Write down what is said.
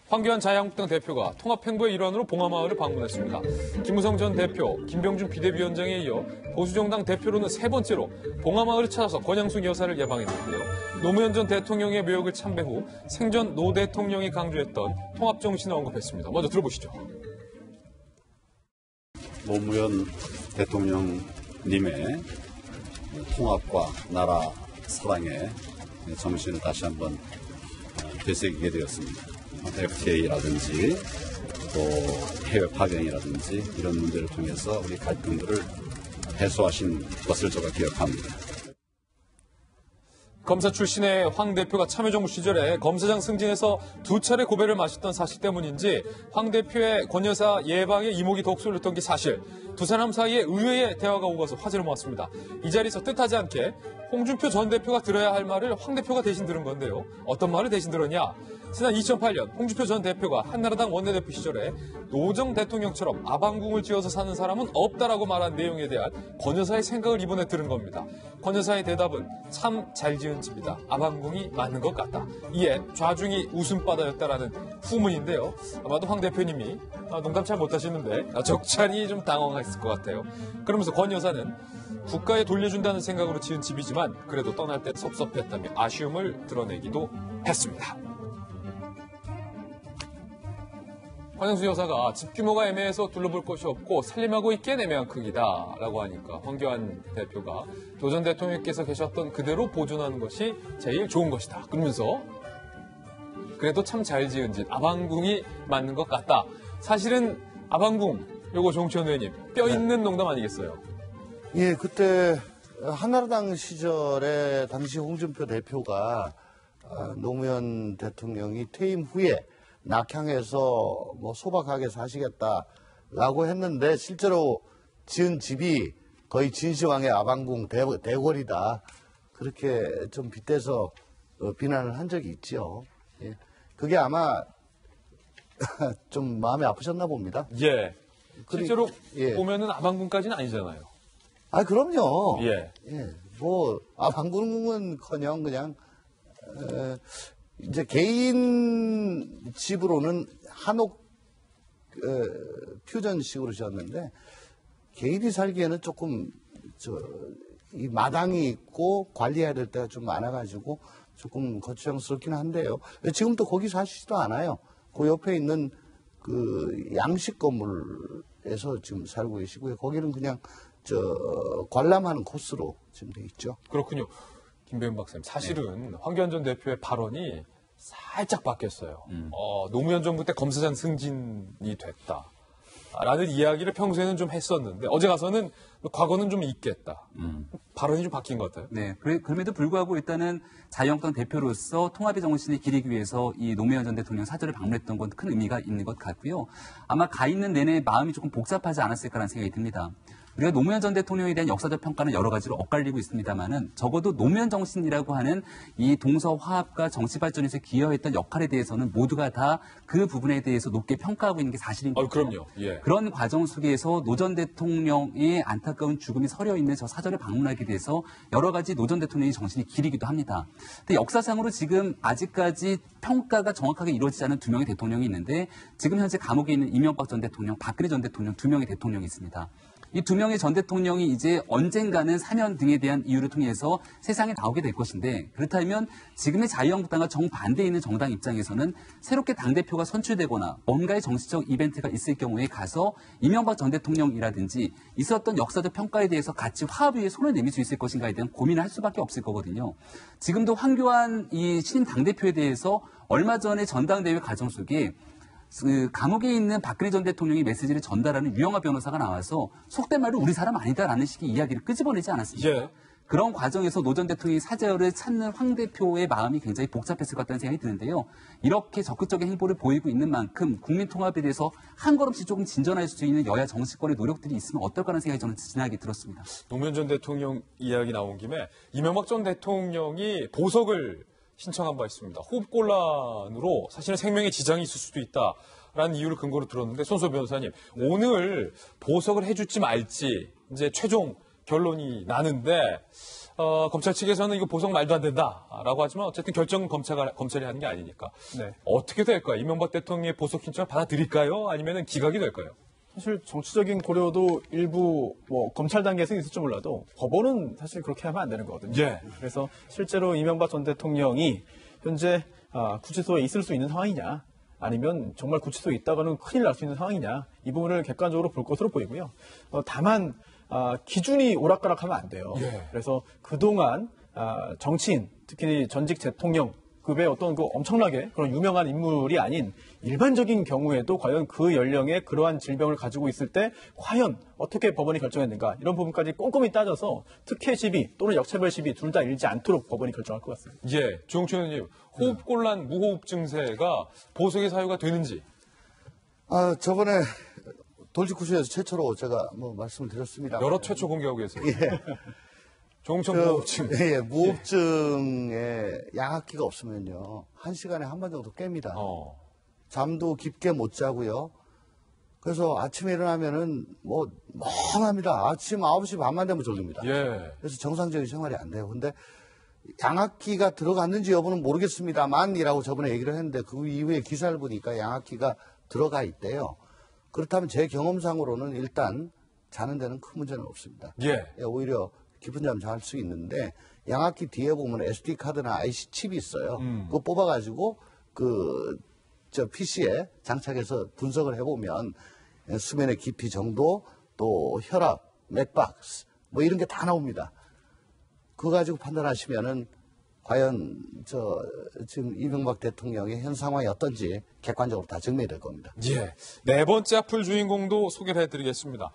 황교안 자유한국당 대표가 통합행보의 일환으로 봉하마을을 방문했습니다. 김무성 전 대표, 김병준 비대위원장에 이어 보수정당 대표로는 세 번째로 봉하마을을 찾아서 권양숙 여사를 예방했는데요. 노무현 전 대통령의 묘역을 참배 후 생전 노 대통령이 강조했던 통합정신을 언급했습니다. 먼저 들어보시죠. 노무현 대통령님의 통합과 나라 사랑의 정신을 다시 한번 되새기게 되었습니다. FTA라든지 또 해외 파견이라든지 이런 문제를 통해서 우리 갈등들을 해소하신 것을 제가 기억합니다. 검사 출신의 황 대표가 참여정부 시절에 검사장 승진해서 두 차례 고배를 마셨던 사실 때문인지 황 대표의 권 여사 예방에 이목이 더욱 쏠렸던 게 사실. 두 사람 사이에 의외의 대화가 오가서 화제를 모았습니다. 이 자리에서 뜻하지 않게 홍준표 전 대표가 들어야 할 말을 황 대표가 대신 들은 건데요. 어떤 말을 대신 들었냐? 지난 2008년 홍준표 전 대표가 한나라당 원내대표 시절에 노정 대통령처럼 아방궁을 지어서 사는 사람은 없다라고 말한 내용에 대한 권 여사의 생각을 이번에 들은 겁니다. 권 여사의 대답은 참 잘 지은 집이다. 아방궁이 맞는 것 같다. 이에 좌중이 웃음바다였다라는 후문인데요. 아마도 황 대표님이 농담 잘 못하시는데 적잖이 좀 당황했을 것 같아요. 그러면서 권 여사는 국가에 돌려준다는 생각으로 지은 집이지만 그래도 떠날 때 섭섭했다며 아쉬움을 드러내기도 했습니다. 권양숙 여사가 집 규모가 애매해서 둘러볼 곳이 없고 살림하고 있기엔 애매한 크기다라고 하니까 황교안 대표가 도 전 대통령께서 계셨던 그대로 보존하는 것이 제일 좋은 것이다. 그러면서 그래도 참 잘 지은 집 아방궁이 맞는 것 같다. 사실은 아방궁 요거 정치원 의원님 뼈 있는 농담 아니겠어요? 예, 그때 한나라당 시절에 당시 홍준표 대표가 노무현 대통령이 퇴임 후에 낙향해서 뭐 소박하게 사시겠다라고 했는데 실제로 지은 집이 거의 진시황의 아방궁 대궐이다. 그렇게 좀 빗대서 비난을 한 적이 있죠. 예. 그게 아마 좀 마음이 아프셨나 봅니다. 예. 실제로 예. 보면은 아방궁까지는 아니잖아요. 아, 그럼요. 예. 예. 뭐 아방궁은커녕 그냥 이제 개인 집으로는 한옥 퓨전식으로 지었는데 개인이 살기에는 조금 이 마당이 있고 관리해야 될 때가 좀 많아가지고 조금 거추장스럽긴 한데요. 지금도 거기 사시지도 않아요. 그 옆에 있는 그 양식 건물에서 지금 살고 계시고요. 거기는 그냥 관람하는 코스로 지금 돼 있죠. 그렇군요. 김배은 박사님, 사실은 황교안 전 대표의 발언이 살짝 바뀌었어요. 노무현 정부 때 검사장 승진이 됐다. 라는 이야기를 평소에는 좀 했었는데 어제 가서는 과거는 좀 있겠다. 발언이 좀 바뀐 것 같아요. 네, 그럼에도 불구하고 일단은 자유한국당 대표로서 통합의 정신을 기리기 위해서 이 노무현 전 대통령 사저를 방문했던 건 큰 의미가 있는 것 같고요. 아마 가 있는 내내 마음이 조금 복잡하지 않았을까라는 생각이 듭니다. 우리가 노무현 전 대통령에 대한 역사적 평가는 여러 가지로 엇갈리고 있습니다만은 적어도 노무현 정신이라고 하는 이 동서 화합과 정치 발전에서 기여했던 역할에 대해서는 모두가 다 그 부분에 대해서 높게 평가하고 있는 게 사실인 거죠. 그럼요. 예. 그런 과정 속에서 노 전 대통령의 안타까운 죽음이 서려 있는 저 사절을 방문하게 돼서 여러 가지 노 전 대통령의 정신이 기리기도 합니다. 근데 역사상으로 지금 아직까지 평가가 정확하게 이루어지지 않은 두 명의 대통령이 있는데 지금 현재 감옥에 있는 이명박 전 대통령, 박근혜 전 대통령 두 명의 대통령이 있습니다. 이 두 명의 전 대통령이 이제 언젠가는 사면 등에 대한 이유를 통해서 세상에 나오게 될 것인데 그렇다면 지금의 자유한국당과 정반대에 있는 정당 입장에서는 새롭게 당대표가 선출되거나 뭔가의 정치적 이벤트가 있을 경우에 가서 이명박 전 대통령이라든지 있었던 역사적 평가에 대해서 같이 화합 위에 손을 내밀 수 있을 것인가에 대한 고민을 할 수밖에 없을 거거든요. 지금도 황교안 이 신임 당대표에 대해서 얼마 전에 전당대회 과정 속에 그 감옥에 있는 박근혜 전 대통령이 메시지를 전달하는 유영하 변호사가 나와서 속된 말로 우리 사람 아니다라는 식의 이야기를 끄집어내지 않았습니까? 예. 그런 과정에서 노 전 대통령이 사죄를 찾는 황 대표의 마음이 굉장히 복잡했을 것 같다는 생각이 드는데요. 이렇게 적극적인 행보를 보이고 있는 만큼 국민 통합에 대해서 한 걸음씩 조금 진전할 수 있는 여야 정치권의 노력들이 있으면 어떨까라는 생각이 저는 진하게 들었습니다. 노무현 전 대통령 이야기 나온 김에 이명박 전 대통령이 보석을 신청한 바 있습니다. 호흡곤란으로 사실은 생명에 지장이 있을 수도 있다라는 이유를 근거로 들었는데 손소 변호사님, 오늘 보석을 해줄지 말지 이제 최종 결론이 나는데 검찰 측에서는 이거 보석 말도 안 된다라고 하지만 어쨌든 결정은 검찰이 하는 게 아니니까 네. 어떻게 될까요? 이명박 대통령의 보석 신청을 받아들일까요? 아니면 기각이 될까요? 사실 정치적인 고려도 일부 뭐 검찰 단계에서 있을지 몰라도 법원은 사실 그렇게 하면 안 되는 거거든요. 예. 그래서 실제로 이명박 전 대통령이 현재 구치소에 있을 수 있는 상황이냐, 아니면 정말 구치소에 있다가는 큰일 날 수 있는 상황이냐, 이 부분을 객관적으로 볼 것으로 보이고요. 다만 기준이 오락가락하면 안 돼요. 예. 그래서 그동안 정치인, 특히 전직 대통령 급의 어떤 그 엄청나게 그런 유명한 인물이 아닌 일반적인 경우에도 과연 그 연령에 그러한 질병을 가지고 있을 때 과연 어떻게 법원이 결정했는가, 이런 부분까지 꼼꼼히 따져서 특혜 시비 또는 역차별 시비 둘 다 일지 않도록 법원이 결정할 것 같습니다. 예, 주홍춘 의원님, 호흡곤란, 무호흡 증세가 보석의 사유가 되는지. 저번에 돌직구쇼에서 최초로 제가 뭐 말씀을 드렸습니다. 여러 최초 공개하고 계세요. 예. 종천 무호흡증. 예, 무호흡증에 양압기가 없으면요, 1시간에 한 번 정도 깹니다. 잠도 깊게 못 자고요. 그래서 아침에 일어나면은 뭐 멍합니다. 아침 9시 반만 되면 졸립니다. 예. 그래서 정상적인 생활이 안 돼요. 근데 양압기가 들어갔는지 여부는 모르겠습니다만이라고 저번에 얘기를 했는데 그 이후에 기사를 보니까 양압기가 들어가 있대요. 그렇다면 제 경험상으로는 일단 자는 데는 큰 문제는 없습니다. 예. 오히려 깊은 잠 잘 수 있는데 양압기 뒤에 보면 SD 카드나 IC 칩이 있어요. 그거 뽑아가지고 PC에 장착해서 분석을 해보면 수면의 깊이 정도, 또 혈압, 맥박스 뭐 이런 게 다 나옵니다. 그거 가지고 판단하시면은 과연 지금 이명박 대통령의 현 상황이 어떤지 객관적으로 다 증명이 될 겁니다. 예. 네 번째 앞을 주인공도 소개를 해드리겠습니다.